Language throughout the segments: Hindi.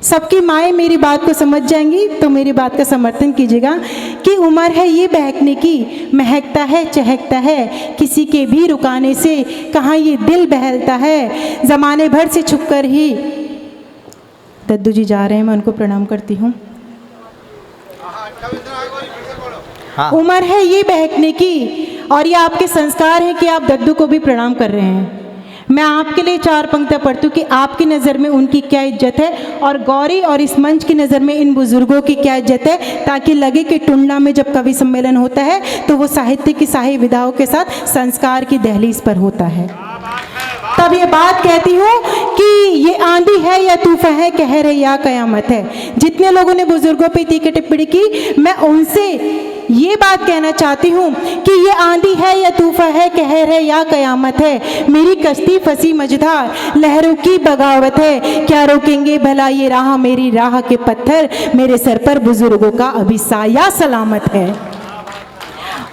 सबकी माएँ मेरी बात को समझ जाएंगी तो मेरी बात का समर्थन कीजिएगा कि उम्र है ये बहकने की, महकता है चहकता है, किसी के भी रुकाने से कहाँ ये दिल बहलता है, ज़माने भर से छुप कर ही। दद्दू जी जा रहे हैं, मैं उनको प्रणाम करती हूँ। हाँ। उम्र है ये बहकने की और ये आपके संस्कार हैं कि आप दद्दू को भी प्रणाम कर रहे हैं। मैं आपके लिए 4 पंक्तियाँ पढ़ती हूँ कि आपकी नज़र में उनकी क्या इज्जत है और गौरी और इस मंच की नज़र में इन बुजुर्गों की क्या इज्जत है, ताकि लगे कि टुंडला में जब कवि सम्मेलन होता है तो वो साहित्य की शाही विधाओं के साथ संस्कार की दहलीज पर होता है। तब ये बात कहती हूँ कि ये आंधी है या तूफान है, कहर है या कयामत है। जितने लोगों ने बुजुर्गों पे तीखी टिप्पणी की, मैं उनसे ये बात कहना चाहती हूँ कि ये आंधी है या तूफान है, कहर है या कयामत है, मेरी कश्ती फंसी मझधार, लहरों की बगावत है, क्या रोकेंगे भला ये राह, मेरी राह के पत्थर, मेरे सर पर बुजुर्गों का अभी साया सलामत है।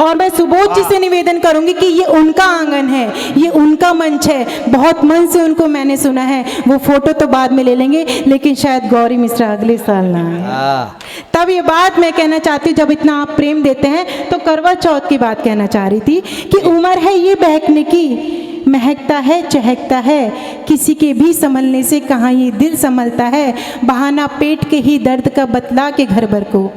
और मैं सुबोध जी से निवेदन करूंगी कि ये उनका आंगन है, ये उनका मंच है, बहुत मन से उनको मैंने सुना है। वो फोटो तो बाद में ले लेंगे, लेकिन शायद गौरी मिश्रा अगले साल ना आए। तब ये बात मैं कहना चाहती हूँ, जब इतना आप प्रेम देते हैं तो करवा चौथ की बात कहना चाह रही थी कि उम्र है ये बहकने की, महकता है चहकता है, किसी के भी संभलने से कहाँ ये दिल संभलता है, बहाना पेट के ही दर्द का बतला के घर भर को।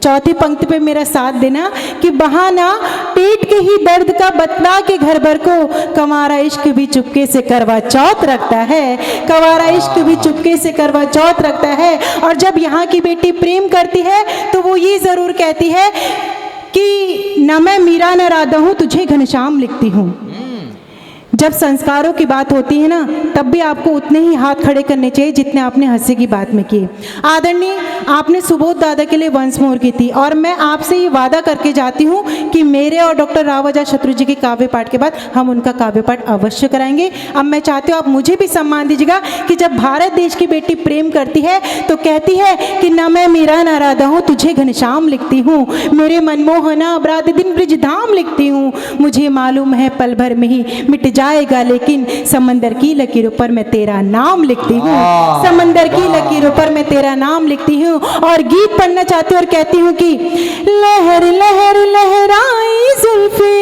चौथी पंक्ति पे मेरा साथ देना कि बहाना पेट के ही दर्द का बतला के घर भर को, कंवारा इश्क भी चुपके से करवा चौथ रखता है, कंवारा इश्क भी चुपके से करवा चौथ रखता है। और जब यहाँ की बेटी प्रेम करती है तो वो ये ज़रूर कहती है कि न मैं मीरा न राधा हूँ, तुझे घनश्याम लिखती हूँ। जब संस्कारों की बात होती है ना, तब भी आपको उतने ही हाथ खड़े करने चाहिए जितने आपने हंसी की बात में किए। आदरणीय, आपने सुबोध दादा के लिए वंस मोर की थी और मैं आपसे ये वादा करके जाती हूँ कि मेरे और डॉक्टर राव आजाद शत्रु जी के काव्य पाठ के बाद हम उनका काव्य पाठ अवश्य कराएंगे। अब मैं चाहती हूँ आप मुझे भी सम्मान दीजिएगा कि जब भारत देश की बेटी प्रेम करती है तो कहती है कि न मैं मीरा न राधा हूँ, तुझे घनश्याम लिखती हूँ, मेरे मनमोहना अपराध दिन ब्रिजधाम लिखती हूँ, मुझे मालूम है पल भर में ही मिट जाएगा, लेकिन समंदर की लकीरों पर मैं तेरा नाम लिखती हूँ, समंदर की लकीरों पर मैं तेरा नाम लिखती हूँ। और गीत पढ़ना चाहती हूँ और कहती हूँ कि लहर लहर लहराई जुल्फे,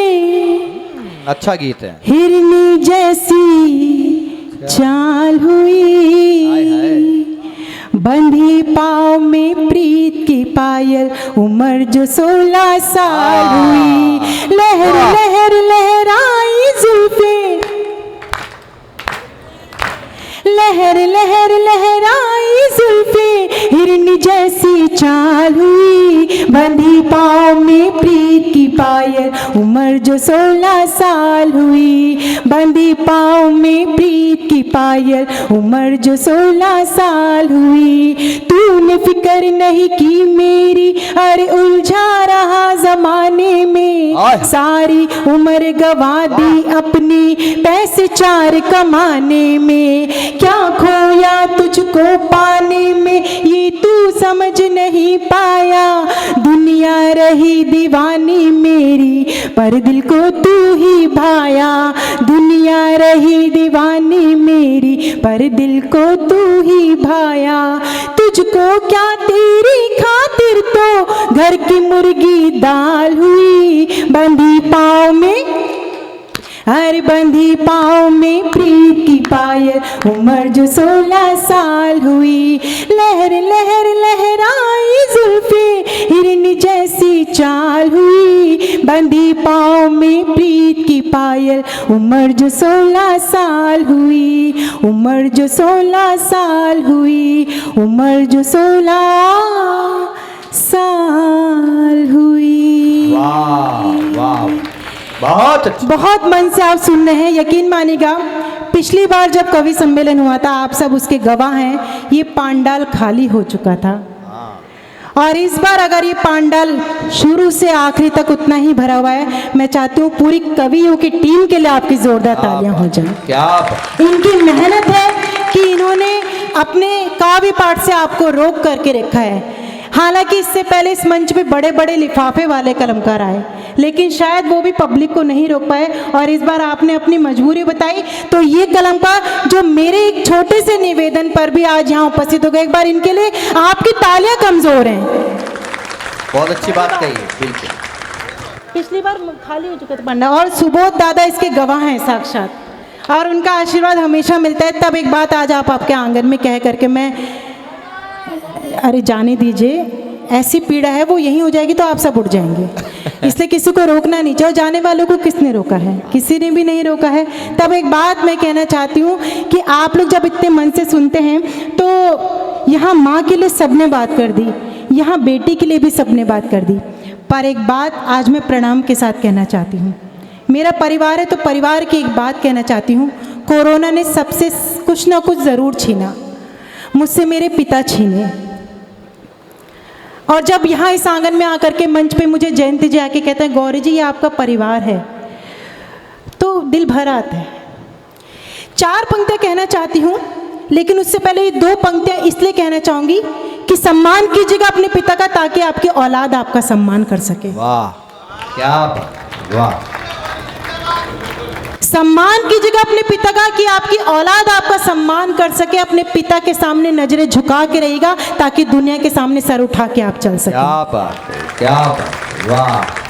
अच्छा गीत है, हिरनी जैसी चाल हुई, बंधी पाँव में प्रीत की पायल, उम्र जो 16 साल हुई, लहर लहर लहराई जुल्फे, लहर लहर लहराई जुल्फे, हिरनी जैसी चाल हुई, बंधी पाँव में प्रीत की पायल, उम्र जो 16 साल हुई, बंधी पाँव में प्रीत की पायल, उम्र जो 16 साल हुई। तूने फिक्र नहीं की मेरी, अरे उलझा रहा जमाने में, सारी उम्र गवा दी अपनी पैसे 4 कमाने में, क्या खोया तुझको पाने में ये तू समझ नहीं पाया, दुनिया रही दीवानी मेरी पर दिल को तू ही भाया, दुनिया रही दीवानी मेरी पर दिल को तू ही भाया, तुझको क्या तेरी खातिर तो घर की मुर्गी दाल हुई, बंधी पाँव में, हर बंधी पाँव में प्रीत की पायल, उम्र जो 16 साल हुई, लहर लहर लहराई जुल्फे, हिरनी जैसी चाल हुई, बंधी पाँव में प्रीत की पायल, उम्र जो 16 साल हुई, उम्र जो 16 साल हुई, उम्र जो 16 साल हुई। वाह वाह, बहुत मन से आप सुन रहे हैं। यकीन मानिएगा, पिछली बार जब कवि सम्मेलन हुआ था, आप सब उसके गवाह हैं, ये पांडाल खाली हो चुका था और इस बार अगर ये पांडाल शुरू से आखिरी तक उतना ही भरा हुआ है, मैं चाहती हूँ पूरी कवियों की टीम के लिए आपकी जोरदार तालियां हो जाएं। क्या इनकी मेहनत है कि इन्होंने अपने काव्य पाठ से आपको रोक करके रखा है। हालांकि इससे पहले इस मंच पे बड़े बड़े लिफाफे वाले कलमकार आए, लेकिन शायद वो भी पब्लिक को नहीं रोक पाए और इस बार आपने अपनी मजबूरी बताई। तो ये कलमकार जो मेरे एक छोटे से निवेदन पर भी आज यहाँ उपस्थित हो गए, एक बार इनके लिए आपकी तालियां कमजोर हैं। बहुत अच्छी बात कही, बिल्कुल। पिछली बार खाली हो चुका था पंडा, और सुबोध दादा इसके गवाह हैं साक्षात, और उनका आशीर्वाद हमेशा मिलता है। तब एक बात आज आप आपके आंगन में कह करके मैं, अरे जाने दीजिए, ऐसी पीड़ा है वो यहीं हो जाएगी तो आप सब उठ जाएंगे, इसलिए किसी को रोकना नहीं चाहिए। जाने वालों को किसने रोका है? किसी ने भी नहीं रोका है। तब एक बात मैं कहना चाहती हूँ कि आप लोग जब इतने मन से सुनते हैं तो यहाँ माँ के लिए सबने बात कर दी, यहाँ बेटी के लिए भी सबने बात कर दी, पर एक बात आज मैं प्रणाम के साथ कहना चाहती हूँ। मेरा परिवार है तो परिवार की एक बात कहना चाहती हूँ। कोरोना ने सबसे कुछ ना कुछ ज़रूर छीना, मुझसे मेरे पिता छीने, और जब यहाँ इस आंगन में आकर के मंच पे मुझे जयंती जी आके कहते हैं गौरी जी ये आपका परिवार है, तो दिल भर आता है। 4 पंक्तियाँ कहना चाहती हूँ, लेकिन उससे पहले ये 2 पंक्तियाँ इसलिए कहना चाहूँगी कि सम्मान कीजिएगा अपने पिता का, ताकि आपकी औलाद आपका सम्मान कर सके। वाह, क्या बात, वाह। सम्मान कीजिएगा अपने पिता का कि आपकी औलाद आपका सम्मान कर सके। अपने पिता के सामने नजरें झुका के रहेगा ताकि दुनिया के सामने सर उठा के आप चल सके। क्या बात है, क्या बात, वाह।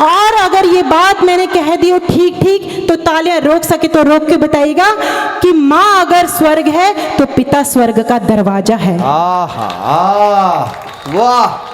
और अगर ये बात मैंने कह दी हो ठीक ठीक, तो तालियां रोक सके तो रोक के बताइएगा कि माँ अगर स्वर्ग है तो पिता स्वर्ग का दरवाजा है। आहा, वाह।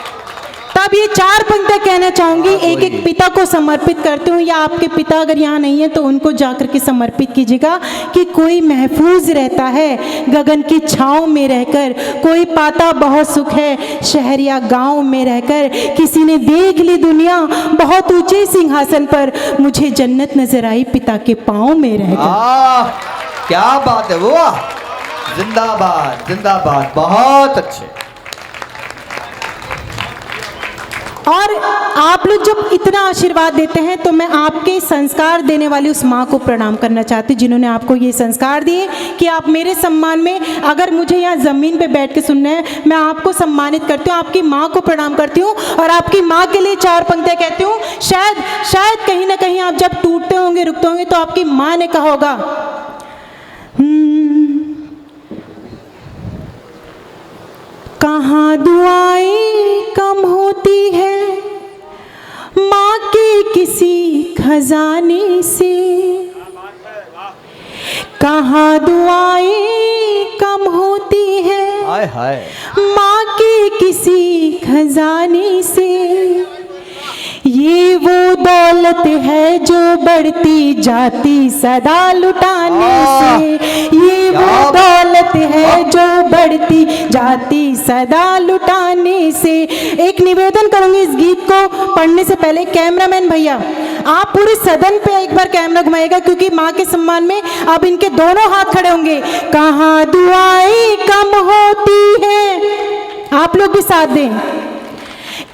तब ये 4 पंक्तियां कहना चाहूंगी, एक एक पिता को समर्पित करती हूँ, या आपके पिता अगर यहाँ नहीं है तो उनको जाकर के समर्पित कीजिएगा कि कोई महफूज रहता है गगन की छाँव में रहकर, कोई पाता बहुत सुख है शहर या गाँव में रहकर, किसी ने देख ली दुनिया बहुत ऊंचे सिंहासन पर, मुझे जन्नत नजर आई पिता के पाँव में रहकर। क्या बात है, वाह, जिंदाबाद जिंदाबाद, बहुत अच्छे। और आप लोग जब इतना आशीर्वाद देते हैं तो मैं आपके संस्कार देने वाली उस माँ को प्रणाम करना चाहती हूँ जिन्होंने आपको ये संस्कार दिए कि आप मेरे सम्मान में, अगर मुझे यहाँ ज़मीन पे बैठ के सुनना है, मैं आपको सम्मानित करती हूँ, आपकी माँ को प्रणाम करती हूँ, और आपकी माँ के लिए 4 पंक्तियाँ कहती हूँ। शायद कहीं ना कहीं आप जब टूटते होंगे, रुकते होंगे, तो आपकी माँ ने कहा होगा, कहाँ दुआएं कम होती है माँ के किसी खजाने से, कहाँ दुआएं कम होती है हाय हाय माँ के किसी खजाने से, ये वो दौलत है जो बढ़ती जाती सदा लुटाने से, ये वो दौलत है जो बढ़ती जाती सदा लुटाने से। एक निवेदन करूंगी इस गीत को पढ़ने से पहले, कैमरामैन भैया आप पूरे सदन पे एक बार कैमरा घुमाएगा, क्योंकि माँ के सम्मान में अब इनके दोनों हाथ खड़े होंगे। कहाँ दुआएं कम होती है, आप लोग भी साथ दें।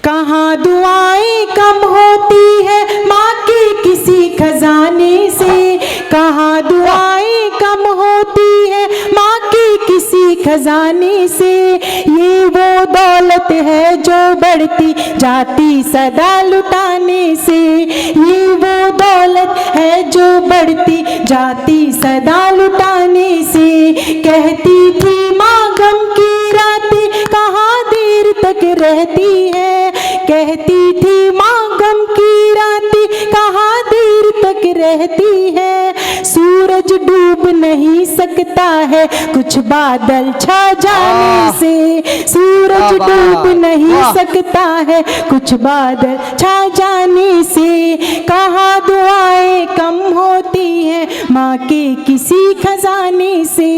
कहाँ दुआएं कम होती है माँ के किसी खजाने से, कहाँ दुआएं कम होती है माँ के किसी खजाने से, ये वो दौलत है जो बढ़ती जाती सदा लुटाने से, ये वो दौलत है जो बढ़ती जाती सदा लुटाने से। कहती थी माँ गम की रातें कहाँ देर तक रहती है, कहती थी माँ गम की रातें कहाँ देर तक रहती है, सूरज डूब नहीं सकता है कुछ बादल छा जाने से, सूरज डूब नहीं सकता है कुछ बादल छा जाने से, कहाँ दुआएं कम होती हैं माँ के किसी खजाने से,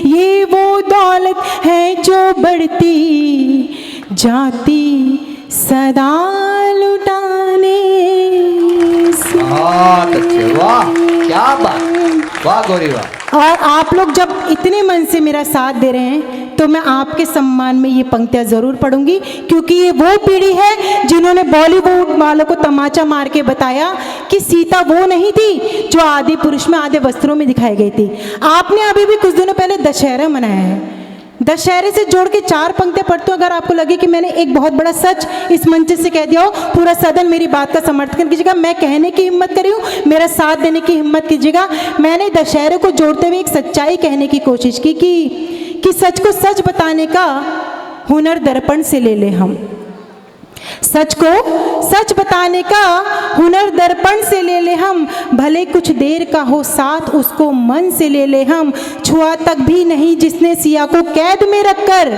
ये वो दौलत है जो बढ़ती जाती सदा लुटाने से। बहुत अच्छे, वाह, क्या बात, वाह गौरी वाह। और आप लोग जब इतने मन से मेरा साथ दे रहे हैं तो मैं आपके सम्मान में ये पंक्तियाँ ज़रूर पढ़ूंगी, क्योंकि ये वो पीढ़ी है जिन्होंने बॉलीवुड वालों को तमाचा मार के बताया कि सीता वो नहीं थी जो आदि पुरुष में आधे वस्त्रों में दिखाई गई थी। आपने अभी भी कुछ दिनों पहले दशहरा मनाया है, दशहरे से जोड़ के 4 पंक्तियां पढ़ती हूँ। अगर आपको लगे कि मैंने एक बहुत बड़ा सच इस मंच से कह दिया हो, पूरा सदन मेरी बात का समर्थन कीजिएगा। मैं कहने की हिम्मत करी हूँ, मेरा साथ देने की हिम्मत कीजिएगा। मैंने दशहरे को जोड़ते हुए एक सच्चाई कहने की कोशिश की कि सच को सच बताने का हुनर दर्पण से ले ले हम। सच को सच बताने का हुनर दर्पण से ले ले हम, भले कुछ देर का हो साथ उसको मन से ले ले हम। छुआ तक भी नहीं जिसने सिया को कैद में रखकर,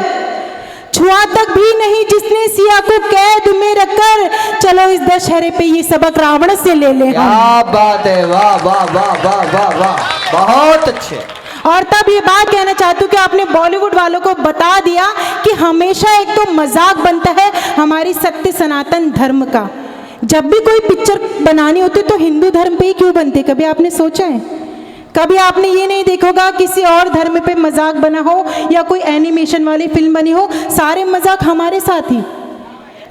छुआ तक भी नहीं जिसने सिया को कैद में रखकर, चलो इस दशहरे पे ये सबक रावण से ले ले हम। क्या बात है, वाह वाह वाह वाह वाह वाह, बहुत अच्छे। और तब ये बात कहना चाहती हूँ कि आपने बॉलीवुड वालों को बता दिया कि हमेशा एक तो मजाक बनता है हमारी सत्य सनातन धर्म का। जब भी कोई पिक्चर बनानी होती तो हिंदू धर्म पे ही क्यों बनती, कभी आपने सोचा है? कभी आपने ये नहीं देखा होगा किसी और धर्म पे मजाक बना हो या कोई एनिमेशन वाली फिल्म बनी हो, सारे मजाक हमारे साथ ही।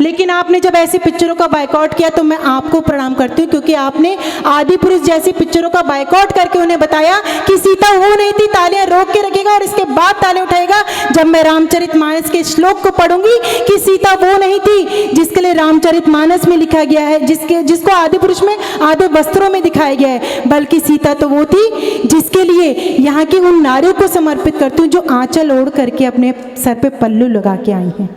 लेकिन आपने जब ऐसी पिक्चरों का बायकॉट किया तो मैं आपको प्रणाम करती हूँ, क्योंकि आपने आदि पुरुष जैसी पिक्चरों का बायकॉट करके उन्हें बताया कि सीता वो नहीं थी, तालियां रोक के रखेगा और इसके बाद तालियां उठाएगा जब मैं रामचरितमानस के श्लोक को पढ़ूंगी कि सीता वो नहीं थी जिसके लिए रामचरितमानस में लिखा गया है, जिसको आदि पुरुष में आधे वस्त्रों में दिखाया गया है, बल्कि सीता तो वो थी जिसके लिए यहाँ की उन नारियों को समर्पित करती हूँ जो आंचल ओढ़ करके अपने सर पे पल्लू लगा के आई हैं।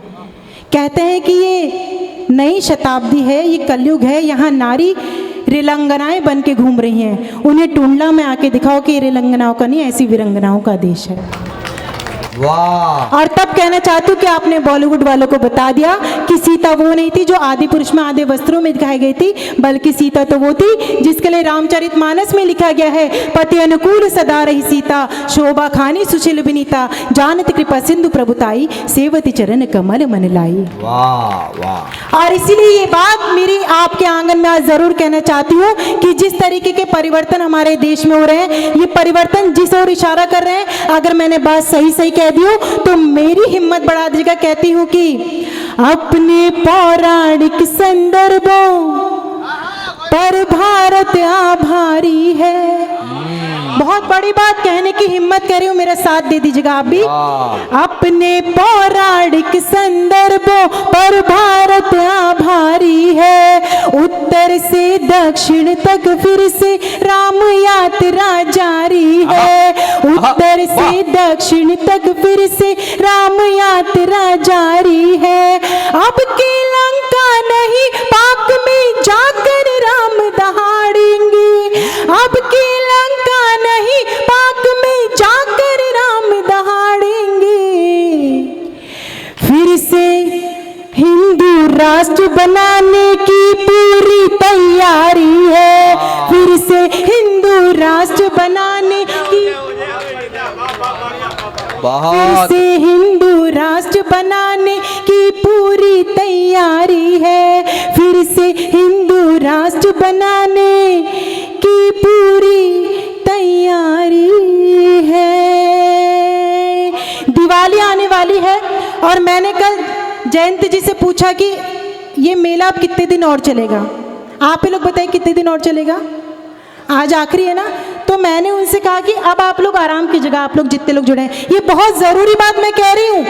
कहते हैं कि ये नई शताब्दी है, ये कलयुग है, यहाँ नारी रिलंगनाएं बन के घूम रही हैं। उन्हें टूंडला में आके दिखाओ कि ये रिलंगनाओं का नहीं, ऐसी विरंगनाओं का देश है। वाह। और तब कहना चाहती हूँ कि आपने बॉलीवुड वालों को बता दिया कि सीता वो नहीं थी जो आदि पुरुष में आधे वस्त्रों में दिखाई गई थी, बल्कि सीता तो वो थी जिसके लिए रामचरितमानस में लिखा गया है, पति अनुकूल सदा रही सीता, शोभा खानी सुशील विनीता, जानत कृपा सिंधु प्रभुताई, सेवती चरण कमल मन लाई। वाह वाह। और इसीलिए ये बात मेरी आपके आंगन में आज जरूर कहना चाहती हूँ कि जिस तरीके के परिवर्तन हमारे देश में हो रहे हैं, ये परिवर्तन जिस ओर इशारा कर रहे हैं, अगर मैंने बात सही कह दी हो तो मेरी हिम्मत बढ़ा दीजिएगा। कहती हूँ कि अपने पौराणिक संदर्भों पर भारत आभारी है। बहुत बड़ी बात कहने की हिम्मत कर रही हूँ, मेरा साथ दे दीजिएगा आप भी। अपने पौराणिक संदर्भों पर भारत आभारी है, उत्तर से दक्षिण तक फिर से राम यात्रा जारी है, उत्तर से दक्षिण तक फिर से राम यात्रा जारी है। अब की लंका नहीं पाक में जाकर राम दहाड़ेंगे, अब की लंका नहीं पाक में जाकर राम दहाड़ेंगे। फिर से हिंदू राष्ट्र बनाने की पूरी तैयारी है, फिर से हिंदू राष्ट्र बनाने की, फिर से हिंदू राष्ट्र बनाने की पूरी तैयारी है, फिर से हिंदू राष्ट्र बनाने की पूरी तैयारी है। दिवाली आने वाली है और मैंने कल जयंत जी से पूछा कि ये मेला अब कितने दिन और चलेगा, आप ही लोग बताइए कितने दिन और चलेगा। आज आखिरी है ना, तो मैंने उनसे कहा कि अब आप लोग आराम कीजिएगा, आप लोग जितने लोग जुड़े हैं, ये बहुत ज़रूरी बात मैं कह रही हूँ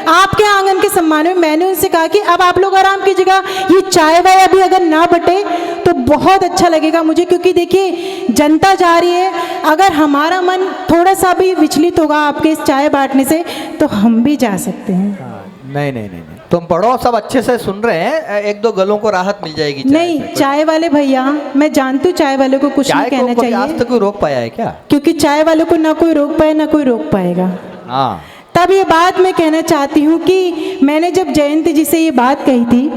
आपके आंगन के सम्मान में। मैंने उनसे कहा कि अब आप लोग आराम कीजिएगा, ये चाय वाय अभी अगर ना बटे तो बहुत अच्छा लगेगा मुझे, क्योंकि देखिए जनता जा रही है, अगर हमारा मन थोड़ा सा भी विचलित होगा आपके इस चाय बांटने से तो हम भी जा सकते हैं। नहीं नहीं नहीं, तुम पढ़ो, सब अच्छे से सुन रहे हैं, एक दो गलों को राहत मिल जाएगी। नहीं, चाय वाले भैया, मैं जानती हूँ चाय वाले को कुछ नहीं कहना चाहिए, आज तक कोई रोक पाया है क्या? क्योंकि चाय वाले को ना कोई रोक पाए ना कोई रोक पाएगा। हाँ, तब ये बात मैं कहना चाहती हूँ कि मैंने जब जयंत जी से ये बात कही थी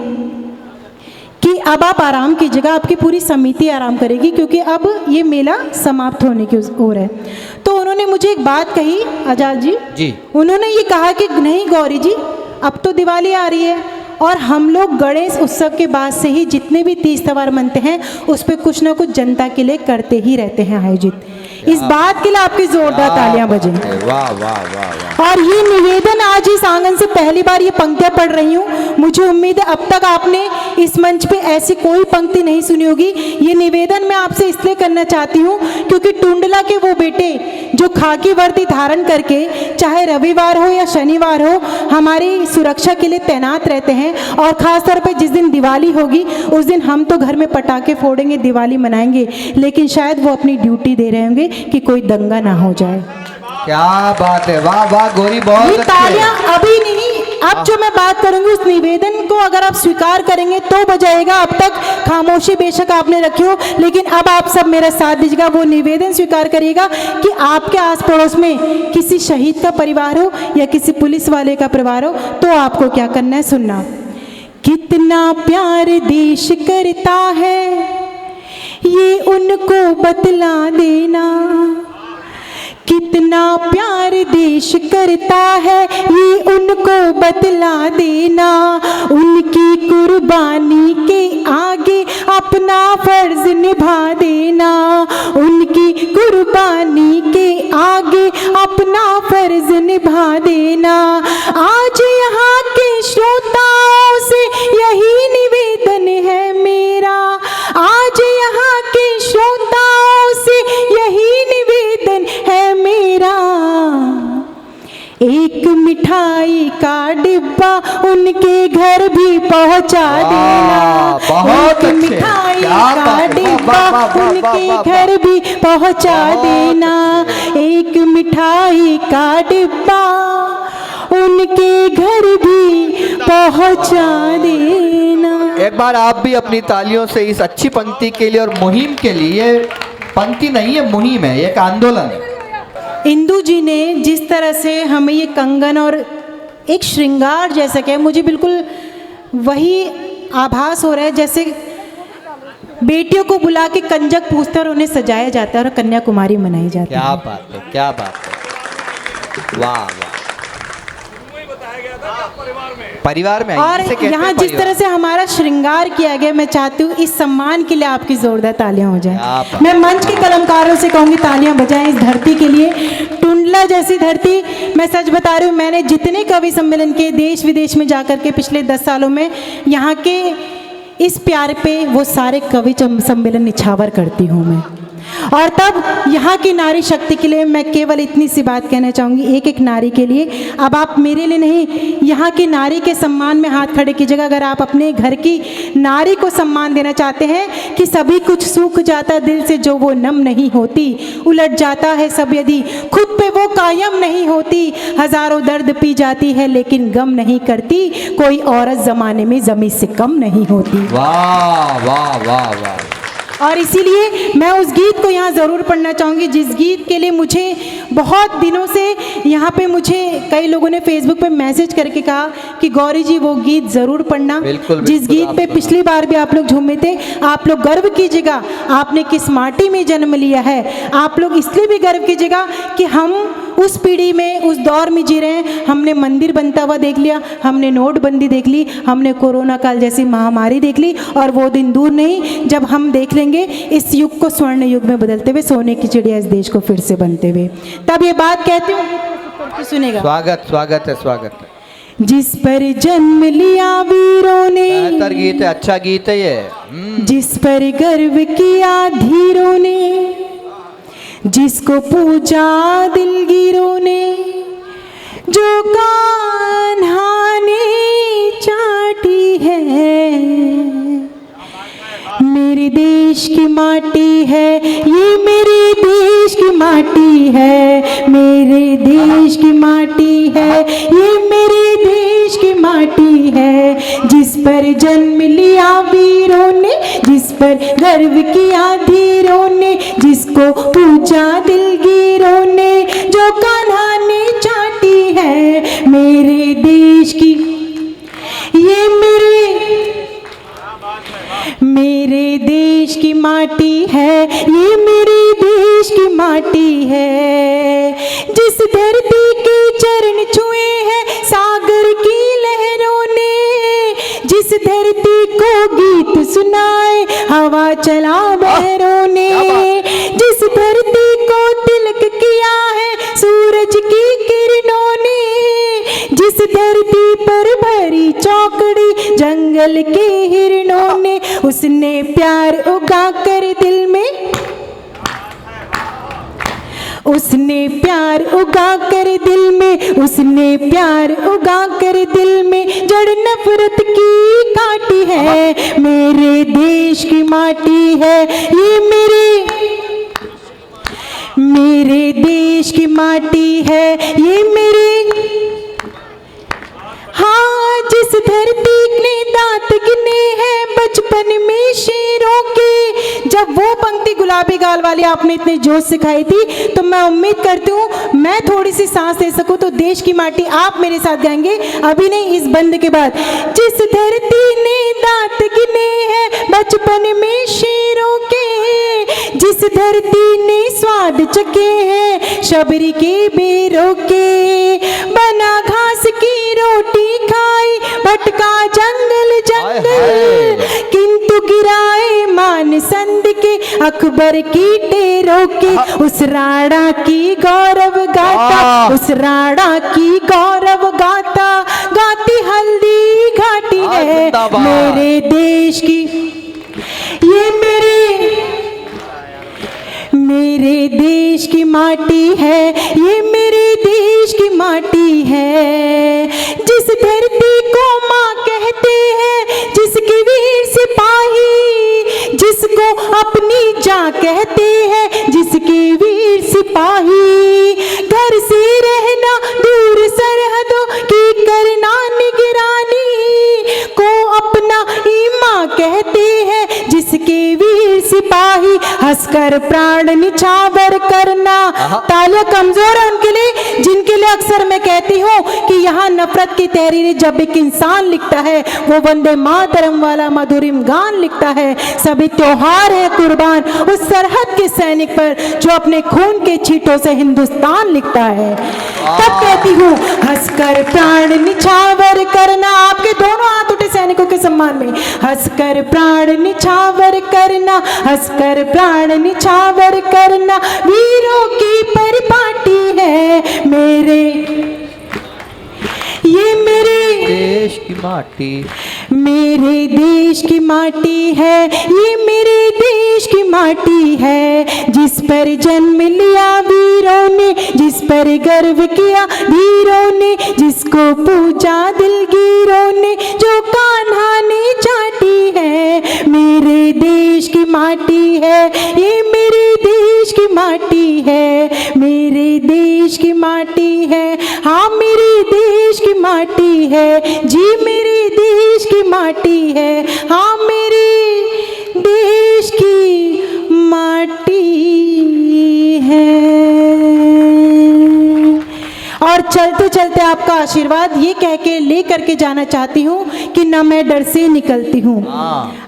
कि अब आप आराम कीजिएगा, आपकी पूरी समिति आराम करेगी क्योंकि अब ये मेला समाप्त होने की ओर है, तो उन्होंने मुझे एक बात कही आजाद जी, उन्होंने ये कहा कि नहीं गौरी जी, अब तो दिवाली आ रही है और हम लोग गणेश उत्सव के बाद से ही जितने भी तीज त्योहार मनते हैं उस पर कुछ ना कुछ जनता के लिए करते ही रहते हैं आयोजित। इस बात के लिए आपकी जोरदार तालियां बजें। वाह वाह वाह वाह। और ये निवेदन आज इस आंगन से पहली बार ये पंक्तियां पढ़ रही हूँ। मुझे उम्मीद है अब तक आपने इस मंच पे ऐसी कोई पंक्ति नहीं सुनी होगी। ये निवेदन मैं आपसे इसलिए करना चाहती हूँ क्योंकि टुंडला के वो बेटे जो खाकी वर्दी धारण करके चाहे रविवार हो या शनिवार हो हमारी सुरक्षा के लिए तैनात रहते हैं। और ख़ास तौर पे जिस दिन दिवाली होगी उस दिन हम तो घर में पटाखे फोड़ेंगे, दिवाली मनाएंगे, लेकिन शायद वो अपनी ड्यूटी दे रहे होंगे कि कोई दंगा ना हो जाए। क्या बात है, वाह वाह गौरी, बहुत ये अच्छे। तालियां अभी नहीं, अब जो मैं बात करूंगी उस निवेदन को अगर आप स्वीकार करेंगे तो बजाएगा। अब तक खामोशी बेशक आपने रखी हो, लेकिन अब आप सब मेरा साथ दीजिएगा। वो निवेदन स्वीकार करिएगा कि आपके आस पड़ोस में किसी शहीद का परिवार हो या किसी पुलिस वाले का परिवार हो तो आपको क्या करना है, सुनना। कितना प्यार देश करता है ये उनको बतला देना, कितना प्यार देश करता है ये उनको बतला देना। उनकी कुर्बानी के आगे अपना फर्ज निभा देना, उनकी कुर्बानी के आगे अपना फर्ज निभा देना। आज यहाँ के श्रोताओं से यही निवेदन है मेरा, आज यहाँ के श्रोताओं से यही निवेदन है मेरा। एक मिठाई का डिब्बा उनके घर भी पहुंचा देना, बहुत एक मिठाई का डिब्बा उनके घर भी पहुंचा देना, एक मिठाई का डिब्बा उनके घर भी पहुंचा देना। एक बार आप भी अपनी तालियों से इस अच्छी पंक्ति के लिए और मुहिम के लिए, ये पंक्ति नहीं है मुहिम है, एक आंदोलन है। इंदु जी ने जिस तरह से हमें ये कंगन और एक श्रृंगार जैसा क्या, मुझे बिल्कुल वही आभास हो रहा है जैसे बेटियों को बुला के कंजक पूछते और उन्हें सजाया जाता है और कन्याकुमारी मनाई जाती है। क्या बात है, क्या बात है, वाह वाह। परिवार में और इसे कहते हैं यहाँ जिस परिवार। तरह से हमारा श्रृंगार किया गया, मैं चाहती हूँ इस सम्मान के लिए आपकी जोरदार तालियां हो जाएं। आप- मैं मंच के कलाकारों से कहूँगी तालियां बजाएं इस धरती के लिए। टुंडला जैसी धरती, मैं सच बता रही हूँ, मैंने जितने कवि सम्मेलन के देश विदेश में जाकर के पिछले 10 सालों में यहाँ के इस प्यार पे वो सारे कवि सम्मेलन निछावर करती हूँ मैं। और तब यहाँ की नारी शक्ति के लिए मैं केवल इतनी सी बात कहना चाहूँगी, एक एक नारी के लिए। अब आप मेरे लिए नहीं, यहाँ की नारी के सम्मान में हाथ खड़े कीजिएगा। अगर आप अपने घर की नारी को सम्मान देना चाहते हैं कि सभी कुछ सूख जाता दिल से जो वो नम नहीं होती, उलट जाता है सब यदि खुद पे वो कायम नहीं होती, हजारों दर्द पी जाती है लेकिन गम नहीं करती, कोई औरत जमाने में जमी से कम नहीं होती। वाह वाह वाह वाह। और इसीलिए मैं उस गीत को यहाँ ज़रूर पढ़ना चाहूँगी जिस गीत के लिए मुझे बहुत दिनों से यहाँ पे मुझे कई लोगों ने फेसबुक पे मैसेज करके कहा कि गौरी जी वो गीत ज़रूर पढ़ना। बिल्कुल, जिस बिल्कुल, गीत पे पिछली बार भी आप लोग झूमे थे। आप लोग गर्व कीजिएगा आपने किस माटी में जन्म लिया है। आप लोग इसलिए भी गर्व कीजिएगा कि हम उस पीढ़ी में, उस दौर में जी रहे हैं। हमने मंदिर बनता हुआ देख लिया, हमने नोटबंदी देख ली, हमने कोरोना काल जैसी महामारी देख ली, और वो दिन दूर नहीं जब हम देख लेंगे इस युग को स्वर्ण युग में बदलते हुए, सोने की चिड़िया इस देश को फिर से बनते हुए। तब ये बात कहती हूँ, सुनेगा। स्वागत स्वागत है, स्वागत है। जिस पर जन्म लिया वीरों ने, बेहतर गीत है, अच्छा गीत है ये। जिस पर गर्व किया धीरों ने, जिसको पूजा दिलगीरों ने, जो कान्हा ने चाटी है, मेरे देश की माटी है ये, मेरे देश की माटी है, मेरे देश की माटी है ये, मेरे देश की माटी है। जिस पर जन्म लिया वीरों ने, जिस पर गर्व किया धीरों ने, जिसको पूजा दिलगीरों ने, जो कान्हा ने चाटी है, मेरे देश की ये, मेरे देश की माटी है ये, मेरे देश की माटी है। जिस धरती के चरण छुए हैं सागर की लहरों ने, जिस धरती को गीत सुनाए हवा चला बहरों ने, जिस धरती को जिस धरती पर भरी चौकड़ी जंगल के हिरणों ने, उसने प्यार उगा कर दिल में, उसने प्यार उगा कर दिल में, उसने प्यार उगा कर दिल में जड़ नफरत की काटी है। मेरे देश की माटी है ये, मेरे देश की माटी है ये मेरे। हाँ, जिस धरती ने दांत गिने हैं बचपन में शेरों के। जब वो पंक्ति गुलाबी गाल वाली आपने इतने जोश से खाई थी, तो मैं उम्मीद करती हूँ मैं थोड़ी सी सांस ले सकूँ, तो देश की माटी आप मेरे साथ गाएंगे, अभी नहीं इस बंद के बाद। जिस धरती ने दांत गिने हैं बचपन में शेरों के, जिस धरती ने स्वाद चखे हैं शबरी के बेरों के, बना घास की रोटी खाई भटका जंगल जंगल, किंतु गिराए मान संद के अकबर की टेरों के। उस राणा की गौरव गाथा, उस राणा की गौरव गाथा गाती हल्दी घाटी है मेरे देश की। ये मेरे देश की माटी है, ये मेरे देश की माटी है। जिस धरती को माँ कहते हैं, जिसके वीर सिपाही, जिसको अपनी जान कहते हैं, जिसके वीर सिपाही। घर से रहना दूर सरहदों की करना निगरानी, को अपना ईमां कहते हैं जिसके वीर सिपाही। हंसकर प्राण निछावर करना, तालियां कमजोर है उनके लिए जिनके लिए अक्सर मैं कहती हूँ कि यहाँ नफरत की तहरीरें जब एक इंसान लिखता है वो वंदे मातरम वाला मधुरिम गान लिखता है। सभी त्योहार है कुर्बान उस सरहद के सैनिक पर जो अपने खून के छींटों से हिंदुस्तान लिखता है। तब कहती हूँ हंसकर प्राण निछावर करना, आपके दोनों हाथ उठे सैनिकों के सम्मान में। हंसकर प्राण निछावर करना, हंसकर प्राण निछावर करना, वीरों की परिपाटी है मेरे, ये मेरे देश की माटी, मेरे देश की माटी है, ये मेरे देश की माटी है। जिस पर जन्म लिया वीरों ने, जिस पर गर्व किया वीरों ने, जिसको पूजा दिलगीरों ने, जो कान्हा ने चाटी है मेरे देश की माटी है, ये मेरे देश की माटी है, मेरे देश की माटी है। हाँ, मेरे देश की माटी है जी, मेरे देश की माटी है। हाँ, मेरे देश की माटी है। और चलते चलते आपका आशीर्वाद ये कह के ले करके जाना चाहती हूँ कि न मैं डर से निकलती हूँ।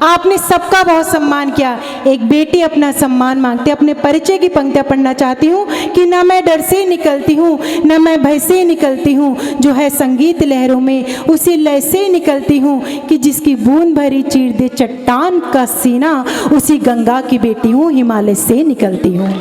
आपने सबका बहुत सम्मान किया, एक बेटी अपना सम्मान मांगती, अपने परिचय की पंक्तियाँ पढ़ना चाहती हूँ कि न मैं डर से निकलती हूँ, न मैं भय से निकलती हूँ, जो है संगीत लहरों में उसी लय से निकलती हूँ कि जिसकी बूंद भरी चीर दे चट्टान का सीना, उसी गंगा की बेटी हूँ, हिमालय से निकलती हूँ।